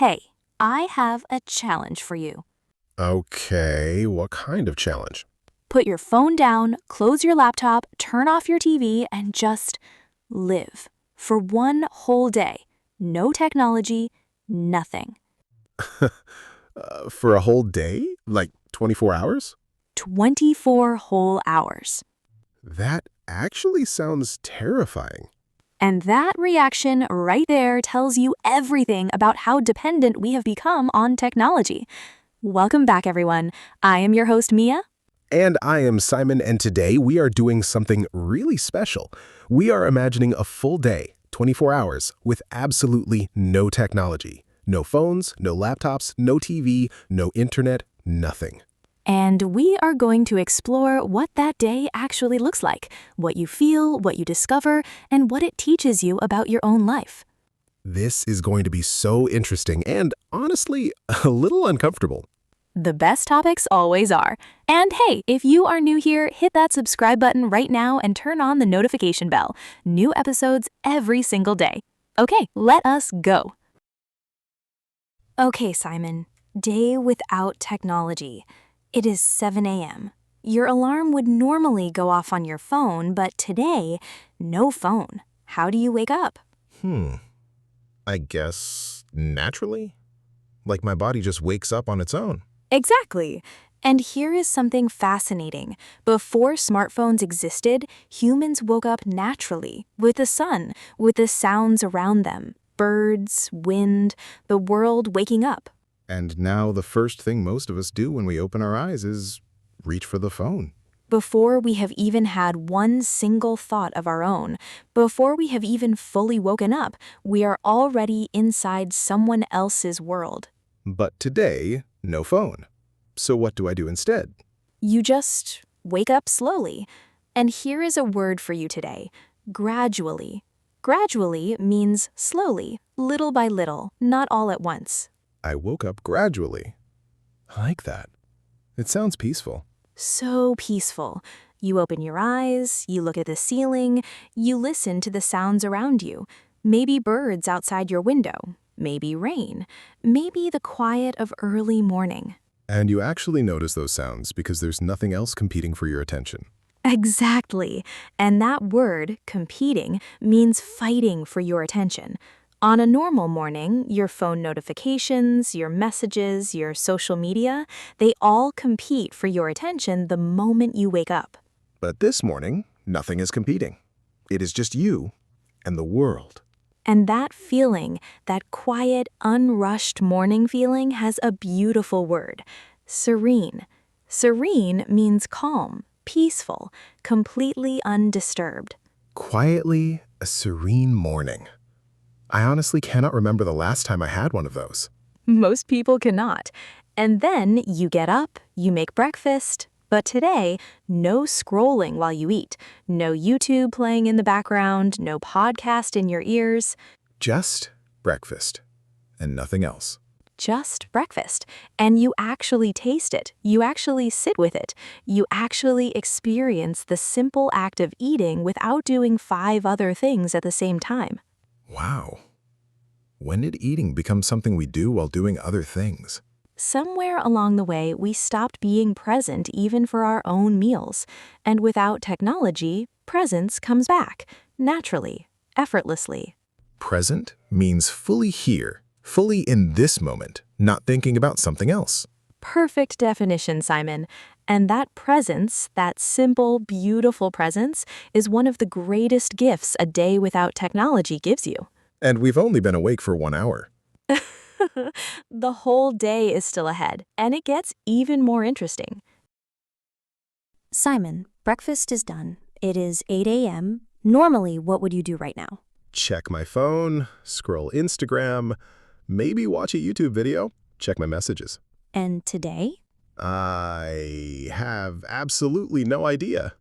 Hey, I have a challenge for you. Okay, what kind of challenge? Put your phone down, close your laptop, turn off your TV, and just live for one whole day. No technology, nothing. For a whole day? Like 24 hours? 24 whole hours. That actually sounds terrifying. And that reaction right there tells you everything about how dependent we have become on technology. Welcome back, everyone. I am your host, Mia. And I am Simon, and today we are doing something really special. We are imagining a full day, 24 hours, with absolutely no technology. No phones, no laptops, no TV, no internet, nothing. And we are going to explore what that day actually looks like, what you feel, what you discover, and what it teaches you about your own life. This is going to be so interesting and, honestly, a little uncomfortable. The best topics always are. And hey, if you are new here, hit that subscribe button right now and turn on the notification bell. New episodes every single day. Okay, let us go. Okay, Simon. Day without technology. It is 7 a.m. Your alarm would normally go off on your phone, but today, no phone. How do you wake up? I guess naturally? Like my body just wakes up on its own. Exactly. And here is something fascinating. Before smartphones existed, humans woke up naturally, with the sun, with the sounds around them, birds, wind, the world waking up. And now the first thing most of us do when we open our eyes is reach for the phone. Before we have even had one single thought of our own, before we have even fully woken up, we are already inside someone else's world. But today, no phone. So what do I do instead? You just wake up slowly. And here is a word for you today: gradually. Gradually means slowly, little by little, not all at once. I woke up gradually. I like that. It sounds peaceful. So peaceful. You open your eyes, you look at the ceiling, you listen to the sounds around you. Maybe birds outside your window, maybe rain, maybe the quiet of early morning. And you actually notice those sounds because there's nothing else competing for your attention. Exactly. And that word, competing, means fighting for your attention. On a normal morning, your phone notifications, your messages, your social media, they all compete for your attention the moment you wake up. But this morning, nothing is competing. It is just you and the world. And that feeling, that quiet, unrushed morning feeling, has a beautiful word: serene. Serene means calm, peaceful, completely undisturbed. Quietly, a serene morning. I honestly cannot remember the last time I had one of those. Most people cannot. And then you get up, you make breakfast. But today, no scrolling while you eat, no YouTube playing in the background, no podcast in your ears. Just breakfast and nothing else. Just breakfast. And you actually taste it. You actually sit with it. You actually experience the simple act of eating without doing 5 other things at the same time. Wow. When did eating become something we do while doing other things? Somewhere along the way, we stopped being present even for our own meals. And without technology, presence comes back, naturally, effortlessly. Present means fully here, fully in this moment, not thinking about something else. Perfect definition, Simon. And that presence, that simple, beautiful presence, is one of the greatest gifts a day without technology gives you. And we've only been awake for 1 hour. The whole day is still ahead, and it gets even more interesting. Simon, breakfast is done. It is 8 a.m. Normally, what would you do right now? Check my phone, scroll Instagram, maybe watch a YouTube video, check my messages. And today? I have absolutely no idea.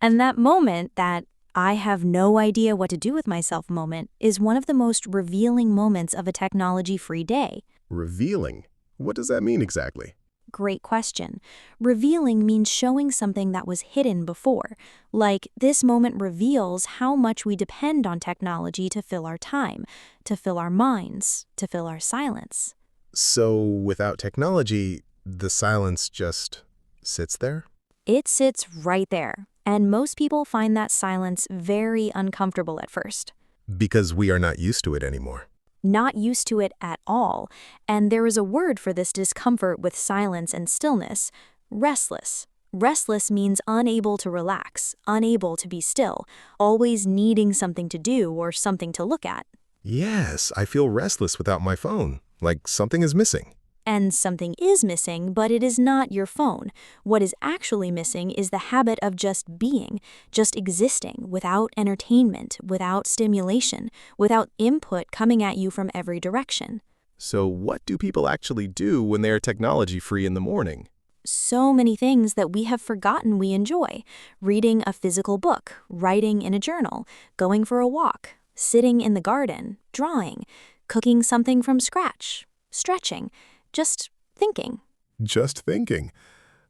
And that moment, that I have no idea what to do with myself moment, is one of the most revealing moments of a technology-free day. Revealing? What does that mean exactly? Great question. Revealing means showing something that was hidden before. Like, this moment reveals how much we depend on technology to fill our time, to fill our minds, to fill our silence. So without technology, the silence just sits there? It sits right there, and most people find that silence very uncomfortable at first. Because we are not used to it anymore. Not used to it at all, and there is a word for this discomfort with silence and stillness: restless. Restless means unable to relax, unable to be still, always needing something to do or something to look at. Yes, I feel restless without my phone, like something is missing. And something is missing, but it is not your phone. What is actually missing is the habit of just being, just existing, without entertainment, without stimulation, without input coming at you from every direction. So what do people actually do when they are technology-free in the morning? So many things that we have forgotten we enjoy: reading a physical book, writing in a journal, going for a walk, sitting in the garden, drawing, cooking something from scratch, stretching, just thinking. Just thinking.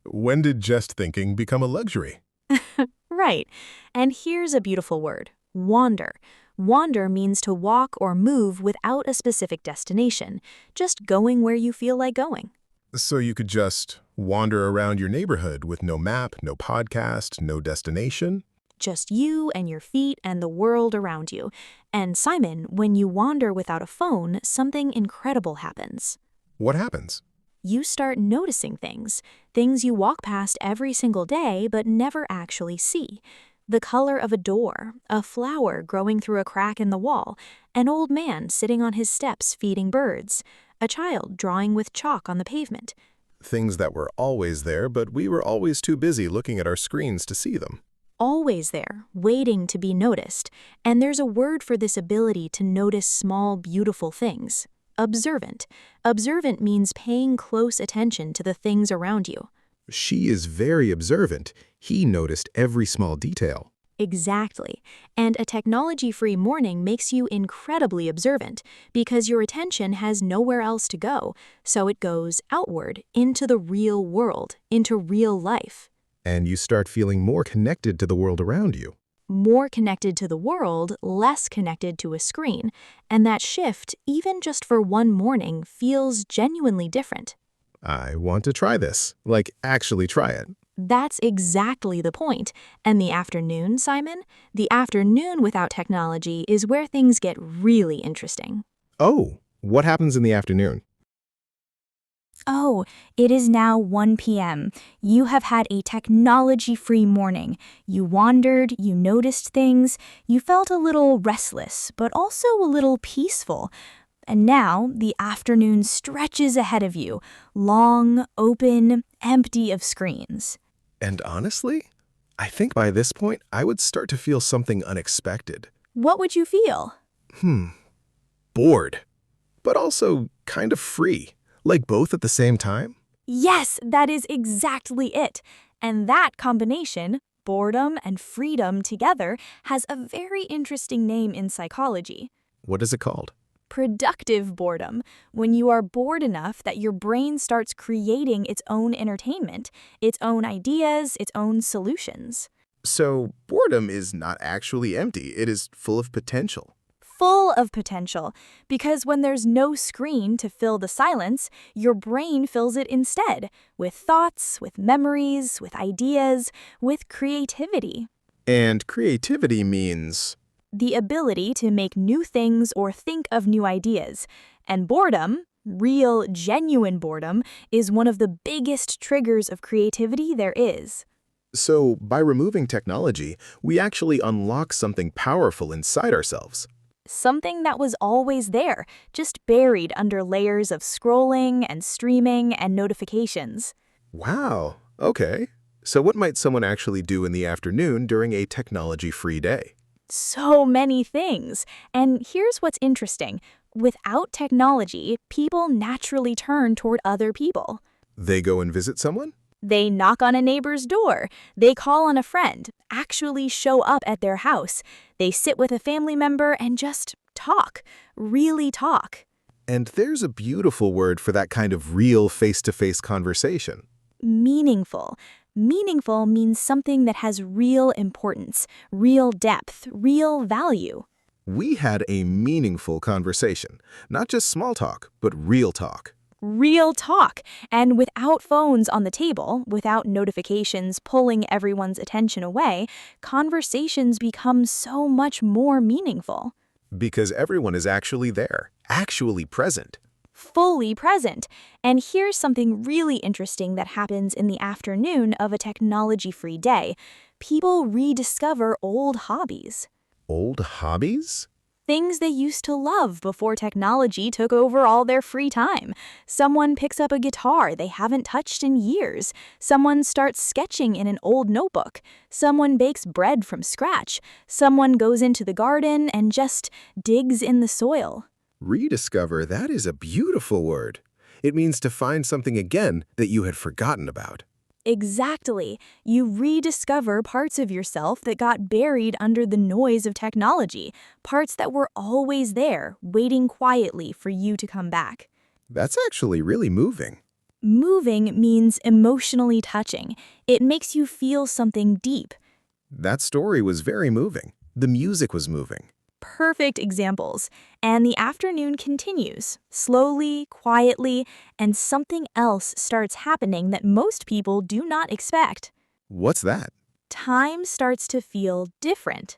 When did just thinking become a luxury? Right. And here's a beautiful word: wander. Wander means to walk or move without a specific destination, just going where you feel like going. So you could just wander around your neighborhood with no map, no podcast, no destination? Just you and your feet and the world around you. And Simon, when you wander without a phone, something incredible happens. What happens? You start noticing things you walk past every single day but never actually see. The color of a door, a flower growing through a crack in the wall, an old man sitting on his steps feeding birds, a child drawing with chalk on the pavement. Things that were always there, but we were always too busy looking at our screens to see them. Always there, waiting to be noticed. And there's a word for this ability to notice small, beautiful things: observant. Observant means paying close attention to the things around you. She is very observant. He noticed every small detail. Exactly. And a technology-free morning makes you incredibly observant because your attention has nowhere else to go, so it goes outward, into the real world, into real life. And you start feeling more connected to the world around you. More connected to the world, less connected to a screen. And that shift, even just for one morning, feels genuinely different. I want to try this. Like, actually try it. That's exactly the point. And the afternoon, Simon? The afternoon without technology is where things get really interesting. Oh, what happens in the afternoon? Oh, it is now 1 p.m. You have had a technology-free morning. You wandered, you noticed things, you felt a little restless, but also a little peaceful. And now the afternoon stretches ahead of you, long, open, empty of screens. And honestly, I think by this point, I would start to feel something unexpected. What would you feel? Bored, but also kind of free. Like both at the same time? Yes, that is exactly it. And that combination, boredom and freedom together, has a very interesting name in psychology: What is it called? productive boredom. When you are bored enough that your brain starts creating its own entertainment, its own ideas, its own solutions. So boredom is not actually empty. It is full of potential. Full of potential, because when there's no screen to fill the silence, your brain fills it instead, with thoughts, with memories, with ideas, with creativity. And creativity means... The ability to make new things or think of new ideas. And boredom, real, genuine boredom, is one of the biggest triggers of creativity there is. So by removing technology, we actually unlock something powerful inside ourselves. Something that was always there, just buried under layers of scrolling and streaming and notifications. Wow, okay. So what might someone actually do in the afternoon during a technology-free day? So many things. And here's what's interesting. Without technology, people naturally turn toward other people. They go and visit someone? They knock on a neighbor's door. They call on a friend, actually show up at their house. They sit with a family member and just talk, really talk. And there's a beautiful word for that kind of real face-to-face conversation. Meaningful. Meaningful means something that has real importance, real depth, real value. We had a meaningful conversation. Not just small talk, but real talk. Real talk. And without phones on the table, without notifications pulling everyone's attention away, conversations become so much more meaningful. Because everyone is actually there, actually present. Fully present. And here's something really interesting that happens in the afternoon of a technology-free day. People rediscover old hobbies. Old hobbies? Things they used to love before technology took over all their free time. Someone picks up a guitar they haven't touched in years. Someone starts sketching in an old notebook. Someone bakes bread from scratch. Someone goes into the garden and just digs in the soil. Rediscover, that is a beautiful word. It means to find something again that you had forgotten about. Exactly. You rediscover parts of yourself that got buried under the noise of technology, parts that were always there, waiting quietly for you to come back. That's actually really moving. Moving means emotionally touching. It makes you feel something deep. That story was very moving. The music was moving. Perfect examples. And the afternoon continues, slowly, quietly, and something else starts happening that most people do not expect. What's that? Time starts to feel different.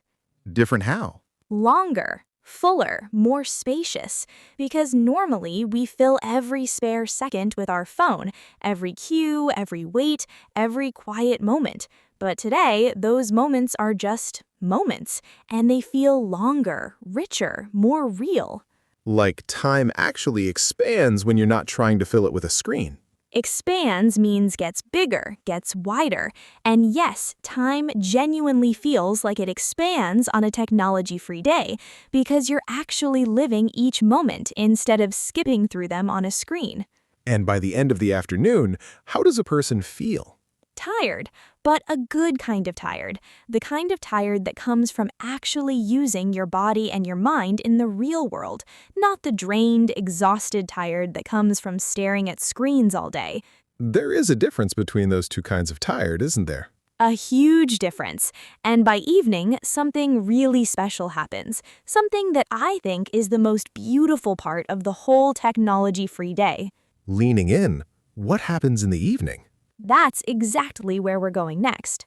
Different how? Longer, fuller, more spacious, because normally we fill every spare second with our phone, every cue, every wait, every quiet moment. But today, those moments are just moments, and they feel longer, richer, more real. Like time actually expands when you're not trying to fill it with a screen. Expands means gets bigger, gets wider. And yes, time genuinely feels like it expands on a technology-free day because you're actually living each moment instead of skipping through them on a screen. And by the end of the afternoon, how does a person feel? Tired, but a good kind of tired. The kind of tired that comes from actually using your body and your mind in the real world, not the drained, exhausted tired that comes from staring at screens all day. There is a difference between those two kinds of tired, isn't there? A huge difference. And by evening, something really special happens. Something that I think is the most beautiful part of the whole technology-free day. Leaning in, what happens in the evening? That's exactly where we're going next.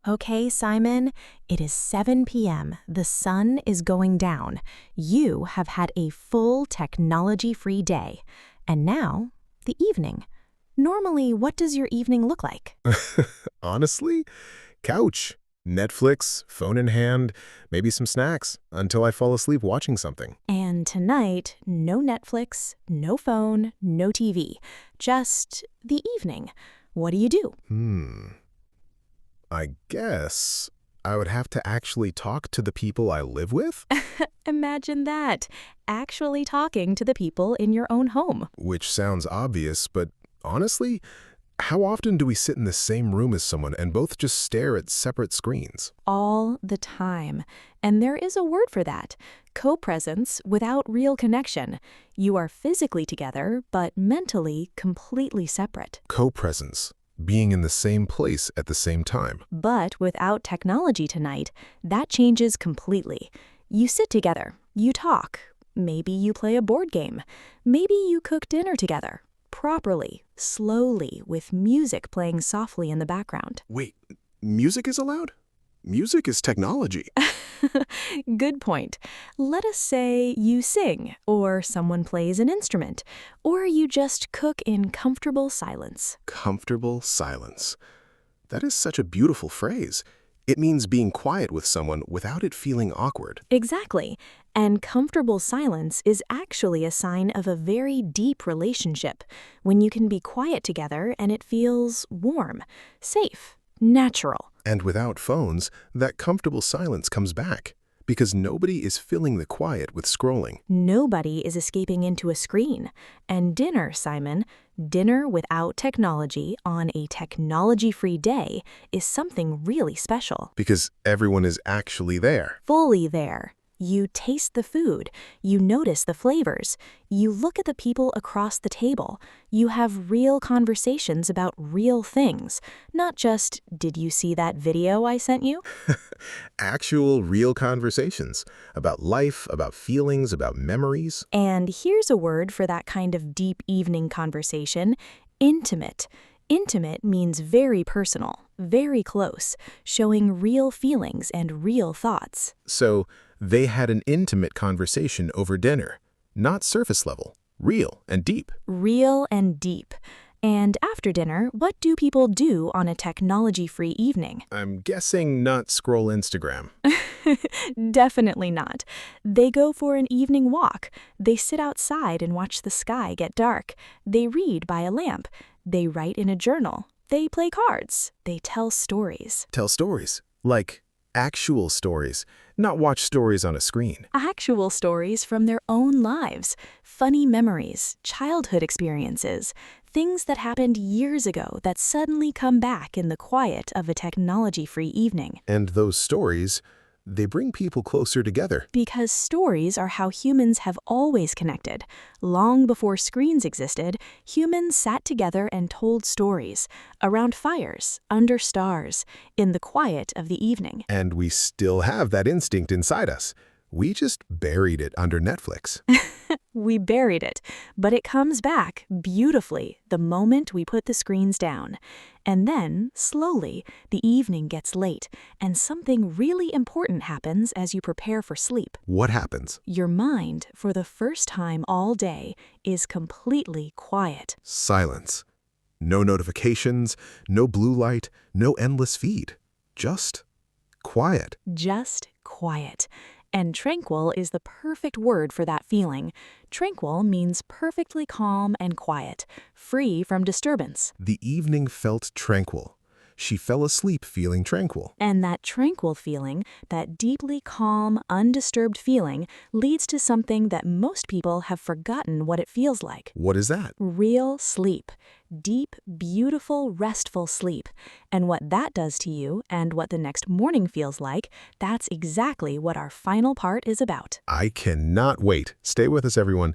Okay, Simon, it is 7 p.m. The sun is going down. You have had a full technology-free day. And now, the evening. Normally, what does your evening look like? Honestly, couch, Netflix, phone in hand, maybe some snacks, until I fall asleep watching something. And tonight, no Netflix, no phone, no TV. Just the evening. What do you do? I guess I would have to actually talk to the people I live with, Imagine that. Actually talking to the people in your own home. which sounds obvious, but honestly, how often do we sit in the same room as someone and both just stare at separate screens? All the time. And there is a word for that. Co-presence without real connection. You are physically together, but mentally completely separate. Co-presence, being in the same place at the same time. But without technology tonight, that changes completely. You sit together, you talk, maybe you play a board game, maybe you cook dinner together, properly, slowly, with music playing softly in the background. Wait, music is allowed? Music is technology. Good point. Let us say you sing, or someone plays an instrument, or you just cook in comfortable silence. Comfortable silence. That is such a beautiful phrase. It means being quiet with someone without it feeling awkward. Exactly. And comfortable silence is actually a sign of a very deep relationship, when you can be quiet together and it feels warm, safe, natural. And without phones, that comfortable silence comes back, because nobody is filling the quiet with scrolling. Nobody is escaping into a screen. And dinner, Simon, dinner without technology on a technology-free day is something really special. Because everyone is actually there. Fully there. You taste the food. You notice the flavors. You look at the people across the table. You have real conversations about real things, not just, did you see that video I sent you? Actual, real conversations about life, about feelings, about memories. And here's a word for that kind of deep evening conversation: intimate. Intimate means very personal, very close, showing real feelings and real thoughts. So they had an intimate conversation over dinner, not surface level, real and deep. Real and deep. And after dinner, what do people do on a technology-free evening? I'm guessing not scroll Instagram. Definitely not. They go for an evening walk. They sit outside and watch the sky get dark. They read by a lamp. They write in a journal. They play cards. They tell stories. Tell stories, like actual stories, not watch stories on a screen. Actual stories from their own lives. Funny memories, childhood experiences, things that happened years ago that suddenly come back in the quiet of a technology-free evening. And those stories, they bring people closer together. Because stories are how humans have always connected. Long before screens existed, humans sat together and told stories, around fires, under stars, in the quiet of the evening. And we still have that instinct inside us. We just buried it under Netflix. We buried it, but it comes back beautifully the moment we put the screens down. And then, slowly, the evening gets late, and something really important happens as you prepare for sleep. What happens? Your mind, for the first time all day, is completely quiet. Silence. No notifications, no blue light, no endless feed. Just quiet. Just quiet. And tranquil is the perfect word for that feeling. Tranquil means perfectly calm and quiet, free from disturbance. The evening felt tranquil. She fell asleep feeling tranquil. And that tranquil feeling, that deeply calm, undisturbed feeling, leads to something that most people have forgotten what it feels like. What is that? Real sleep. Deep, beautiful, restful sleep. And what that does to you and what the next morning feels like, that's exactly what our final part is about. I cannot wait. Stay with us, everyone.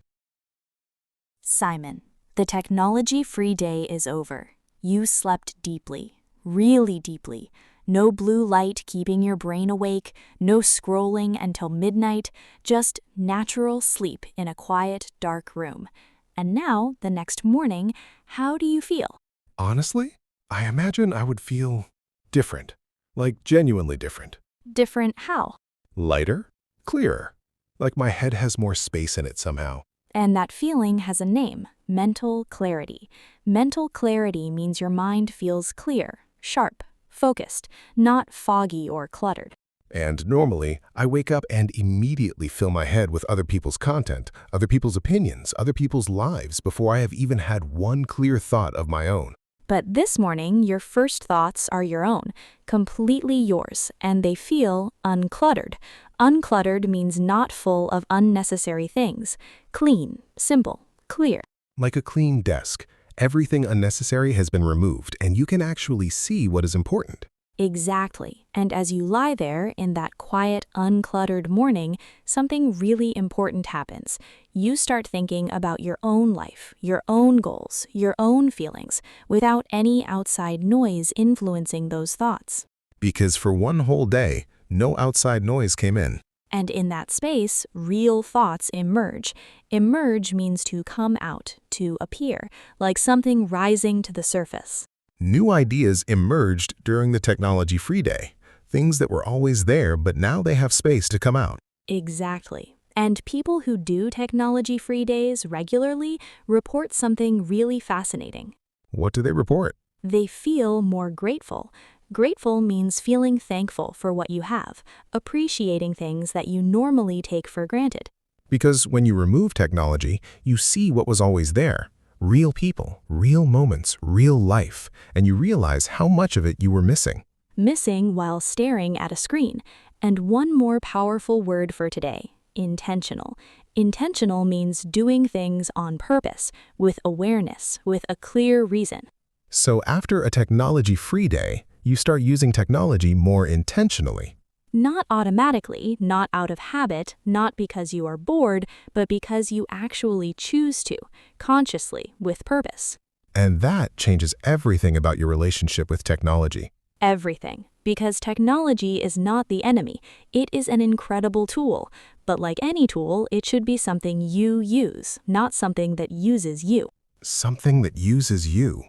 Simon, the technology-free day is over. You slept deeply. Really deeply. No blue light keeping your brain awake, no scrolling until midnight, just natural sleep in a quiet, dark room. And now, the next morning, how do you feel? Honestly, I imagine I would feel different. Like genuinely different. Different how? Lighter? Clearer. Like my head has more space in it somehow. And that feeling has a name: mental clarity. Mental clarity means your mind feels clear, sharp, focused, not foggy or cluttered. And normally, I wake up and immediately fill my head with other people's content, other people's opinions, other people's lives before I have even had one clear thought of my own. But this morning, your first thoughts are your own, completely yours, and they feel uncluttered. Uncluttered means not full of unnecessary things. Clean, simple, clear. Like a clean desk, everything unnecessary has been removed and you can actually see what is important. Exactly. And as you lie there in that quiet, uncluttered morning, something really important happens. You start thinking about your own life, your own goals, your own feelings, without any outside noise influencing those thoughts. Because for one whole day, no outside noise came in. And in that space, real thoughts emerge. Emerge means to come out, to appear, like something rising to the surface. New ideas emerged during the technology-free day. Things that were always there, but now they have space to come out. Exactly. And people who do technology-free days regularly report something really fascinating. What do they report? They feel more grateful. Grateful means feeling thankful for what you have, appreciating things that you normally take for granted. Because when you remove technology, you see what was always there. Real people, real moments, real life, and you realize how much of it you were missing. Missing while staring at a screen. And one more powerful word for today: intentional. Intentional means doing things on purpose, with awareness, with a clear reason. So after a technology-free day, you start using technology more intentionally. Not automatically, not out of habit, not because you are bored, but because you actually choose to, consciously, with purpose. And that changes everything about your relationship with technology. Everything. Because technology is not the enemy. It is an incredible tool. But like any tool, it should be something you use, not something that uses you. Something that uses you.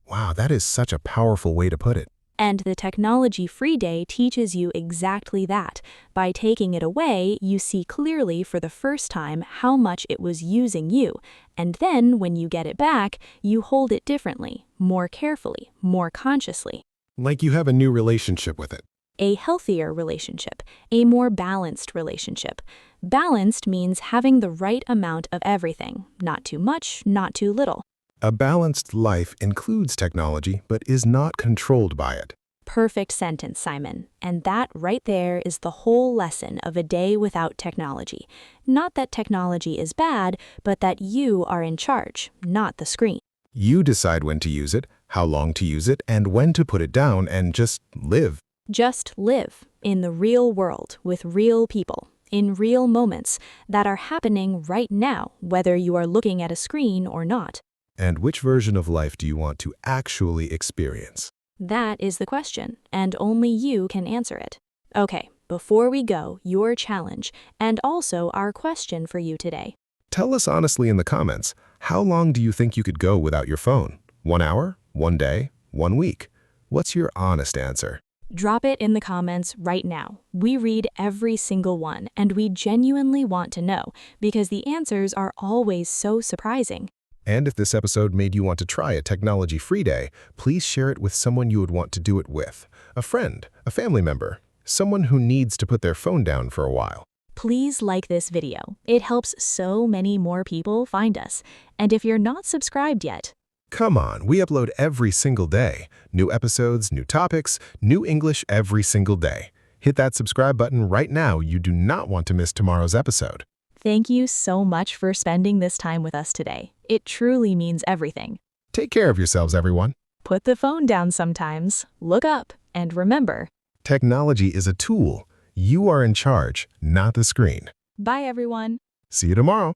Wow, that is such a powerful way to put it. And the technology-free day teaches you exactly that. By taking it away, you see clearly for the first time how much it was using you. And then, when you get it back, you hold it differently, more carefully, more consciously. Like you have a new relationship with it. A healthier relationship, a more balanced relationship. Balanced means having the right amount of everything, not too much, not too little. A balanced life includes technology, but is not controlled by it. Perfect sentence, Simon. And that right there is the whole lesson of a day without technology. Not that technology is bad, but that you are in charge, not the screen. You decide when to use it, how long to use it, and when to put it down and just live. Just live in the real world with real people, in real moments that are happening right now, whether you are looking at a screen or not. And which version of life do you want to actually experience? That is the question, and only you can answer it. Okay, before we go, your challenge, and also our question for you today. Tell us honestly in the comments, how long do you think you could go without your phone? 1 hour? 1 day? 1 week? What's your honest answer? Drop it in the comments right now. We read every single one, and we genuinely want to know, because the answers are always so surprising. And if this episode made you want to try a technology-free day, please share it with someone you would want to do it with. A friend, a family member, someone who needs to put their phone down for a while. Please like this video. It helps so many more people find us. And if you're not subscribed yet, Come on, we upload every single day. New episodes, new topics, new English every single day. Hit that subscribe button right now. You do not want to miss tomorrow's episode. thank you so much for spending this time with us today. It truly means everything. Take care of yourselves, everyone. Put the phone down sometimes, look up, and remember. Technology is a tool. You are in charge, not the screen. Bye, everyone. See you tomorrow.